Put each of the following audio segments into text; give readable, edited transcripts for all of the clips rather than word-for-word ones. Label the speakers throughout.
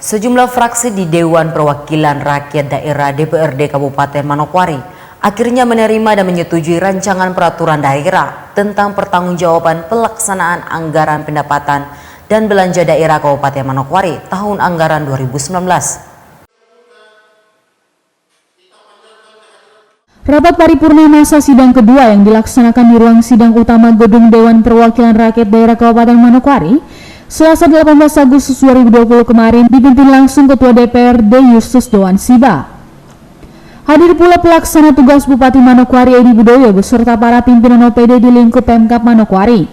Speaker 1: Sejumlah fraksi di Dewan Perwakilan Rakyat Daerah DPRD Kabupaten Manokwari akhirnya menerima dan menyetujui rancangan peraturan daerah tentang pertanggungjawaban pelaksanaan anggaran pendapatan dan belanja daerah Kabupaten Manokwari tahun anggaran 2019.
Speaker 2: Rapat paripurna masa sidang kedua yang dilaksanakan di ruang sidang utama Gedung Dewan Perwakilan Rakyat Daerah Kabupaten Manokwari Selasa 18 Agustus 2020 kemarin dipimpin langsung Ketua DPRD Yustus Doan Siba. Hadir pula pelaksana tugas Bupati Manokwari Edi Budoyo beserta para pimpinan OPD di lingkup Pemkab Manokwari.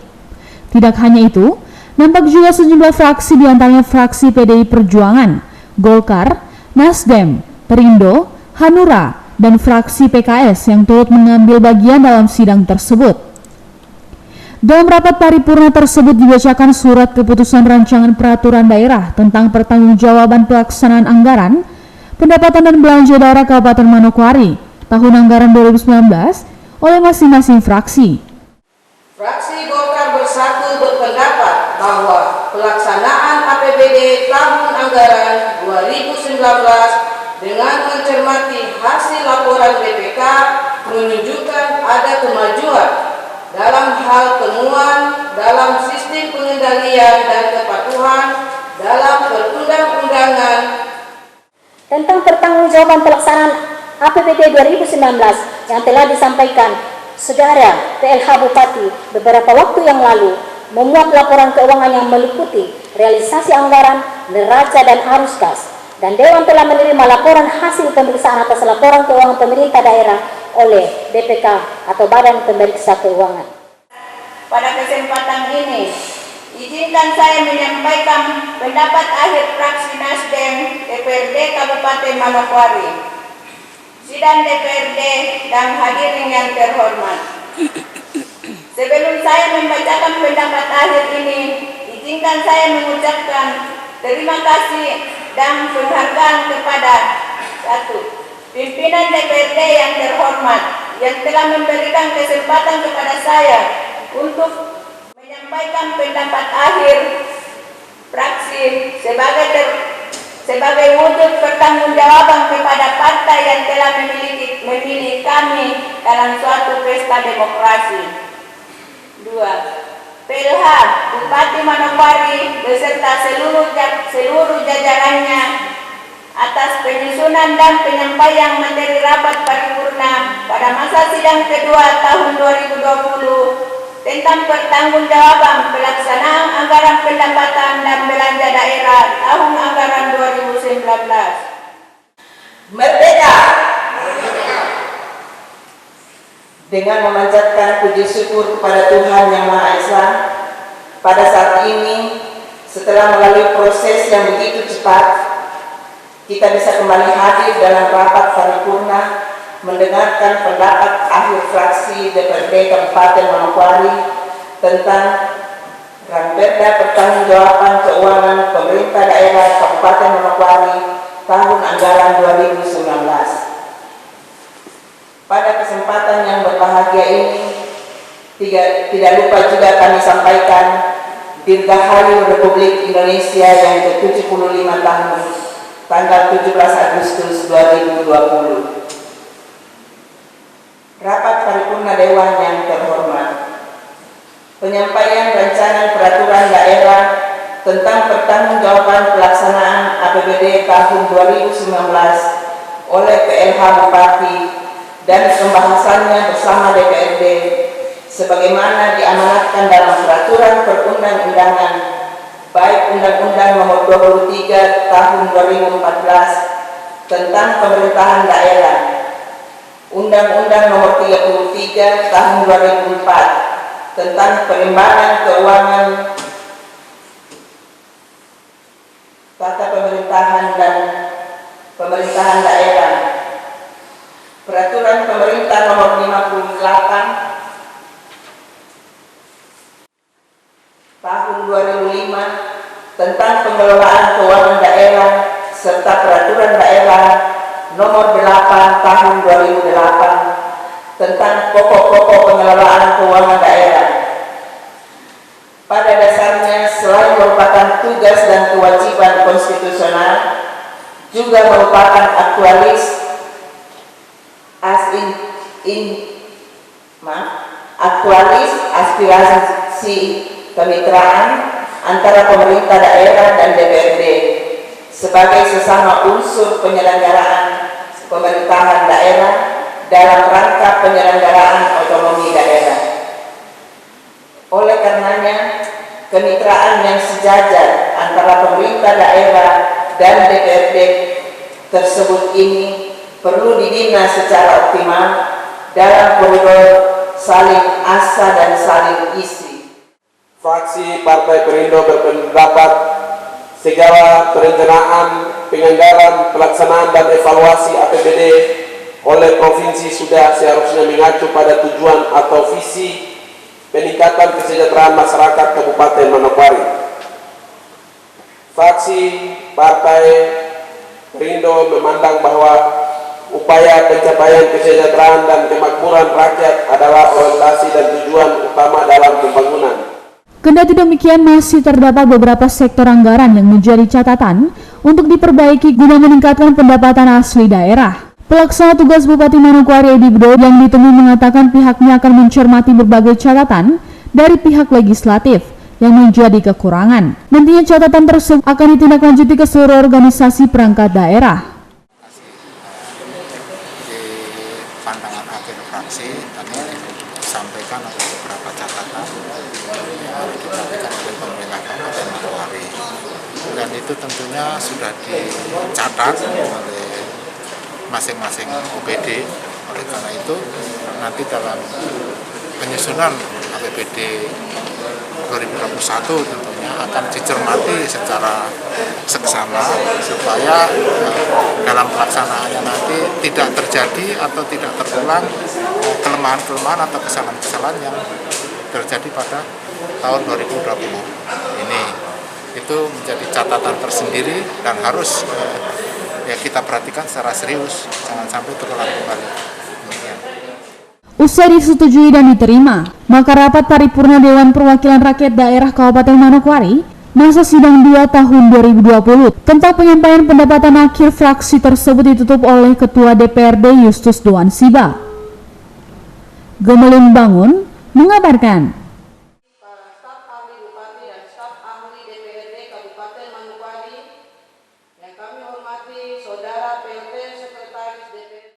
Speaker 2: Tidak hanya itu, nampak juga sejumlah fraksi diantaranya fraksi PDI Perjuangan, Golkar, Nasdem, Perindo, Hanura, dan fraksi PKS yang turut mengambil bagian dalam sidang tersebut. Dalam rapat paripurna tersebut dibacakan surat keputusan rancangan peraturan daerah tentang pertanggungjawaban pelaksanaan anggaran, pendapatan dan belanja daerah Kabupaten Manokwari tahun anggaran 2019 oleh masing-masing fraksi.
Speaker 3: Fraksi Golkar bersatu berpendapat bahwa pelaksanaan APBD tahun anggaran 2019 dengan mencermati hasil laporan BPK menunjukkan ada kemajuan dalam hal temuan dalam sistem pengendalian dan kepatuhan dalam perundang-undangan
Speaker 4: tentang pertanggungjawaban pelaksanaan APBD 2019 yang telah disampaikan Saudara PLH Bupati beberapa waktu yang lalu memuat laporan keuangan yang meliputi realisasi anggaran, neraca dan arus kas, dan Dewan telah menerima laporan hasil pemeriksaan atas laporan keuangan pemerintah daerah oleh BPK atau Badan Pemeriksa Keuangan.
Speaker 3: Pada kesempatan ini, izinkan saya menyampaikan pendapat akhir fraksi Nasdem DPRD Kabupaten Manokwari. Sidang DPRD dan hadirin yang terhormat. Sebelum saya membacakan pendapat akhir ini, izinkan saya mengucapkan terima kasih dan penghargaan kepada pimpinan DPRD yang terhormat yang telah memberikan kesempatan kepada saya untuk menyampaikan pendapat akhir fraksi sebagai wujud pertanggungjawaban kepada partai yang telah memilih kami dalam suatu pesta demokrasi. 2. PLH Bupati Manokwari beserta seluruh jajarannya atas penyusunan dan penyampaian materi rapat paripurna pada masa sidang kedua tahun 2020 tentang pertanggungjawaban pelaksanaan anggaran pendapatan dan belanja daerah tahun anggaran 2019. Merdeka! Dengan memanjatkan puji syukur kepada Tuhan Yang Maha Esa, pada saat ini setelah melalui proses yang begitu cepat, kita bisa kembali hadir dalam rapat paripurna mendengarkan pendapat akhir fraksi DPRD Kabupaten Manokwari tentang Ranperda Pertanggungjawaban Keuangan Pemerintah Daerah Kabupaten Manokwari tahun anggaran 2019. Pada kesempatan yang berbahagia ini, tidak lupa juga kami sampaikan Dirgahayu Republik Indonesia yang ke-75 tahun, tanggal 17 Agustus 2020. Rapat paripurna Dewan yang terhormat, penyampaian rancangan peraturan daerah tentang pertanggungjawaban pelaksanaan APBD tahun 2019 oleh PLH Bupati dan pembahasannya bersama DPRD sebagaimana diamanatkan dalam peraturan perundang-undangan baik Undang-Undang Nomor 23 Tahun 2014 tentang pemerintahan daerah, Undang-Undang Nomor 33 Tahun 2004 tentang pengembangan keuangan, tata pemerintahan dan pemerintahan daerah, Peraturan Pemerintah Nomor 58 Tahun 2005 tentang pengelolaan keuangan daerah serta Peraturan Daerah Nomor 8 Tahun 2008 tentang pokok-pokok pengelolaan keuangan daerah. Pada dasarnya, selain yang merupakan tugas dan kewajiban konstitusional, juga merupakan aktualis aspirasi kemitraan antara pemerintah daerah dan DPRD sebagai sesama unsur penyelenggaraan pemerintahan daerah dalam rangka penyelenggaraan otonomi daerah. Oleh karenanya, kemitraan yang sejajar antara pemerintah daerah dan DPRD tersebut ini perlu dibina secara optimal dalam koridor saling asa dan saling isi.
Speaker 5: Fraksi Partai Perindo berpendapat segala perencanaan, penganggaran, pelaksanaan dan evaluasi APBD oleh provinsi sudah seharusnya mengacu pada tujuan atau visi peningkatan kesejahteraan masyarakat Kabupaten Manokwari. Fraksi Partai Perindo memandang bahwa upaya pencapaian kesejahteraan dan kemakmuran rakyat adalah orientasi dan tujuan utama dalam pembangunan.
Speaker 2: Kendati demikian, masih terdapat beberapa sektor anggaran yang menjadi catatan untuk diperbaiki guna meningkatkan pendapatan asli daerah. Pelaksana tugas Bupati Manokwari Edi Bedo yang ditemui mengatakan pihaknya akan mencermati berbagai catatan dari pihak legislatif yang menjadi kekurangan. Nantinya catatan tersebut akan ditindaklanjuti ke seluruh organisasi perangkat daerah.
Speaker 6: Pandangan akhir fraksi tadi disampaikan ada beberapa catatan yang diperhatikan oleh pemerintah Kabupaten Manokwari, dan itu tentunya sudah dicatat oleh masing-masing OPD. Oleh karena itu nanti dalam penyusunan APBD 2021 tentunya akan dicermati secara seksama supaya dalam pelaksanaannya nanti tidak terjadi atau tidak terulang kelemahan-kelemahan atau kesalahan-kesalahan yang terjadi pada tahun 2020 ini. Itu menjadi catatan tersendiri dan harus ya kita perhatikan secara serius, jangan sampai terulang kembali. Demikian.
Speaker 2: Usai disetujui dan diterima, maka rapat paripurna Dewan Perwakilan Rakyat Daerah Kabupaten Manokwari masa sidang 2 tahun 2020 tentang penyampaian pendapatan akhir fraksi tersebut ditutup oleh Ketua DPRD Justus Doan Siba. Gemelin Bangun mengabarkan.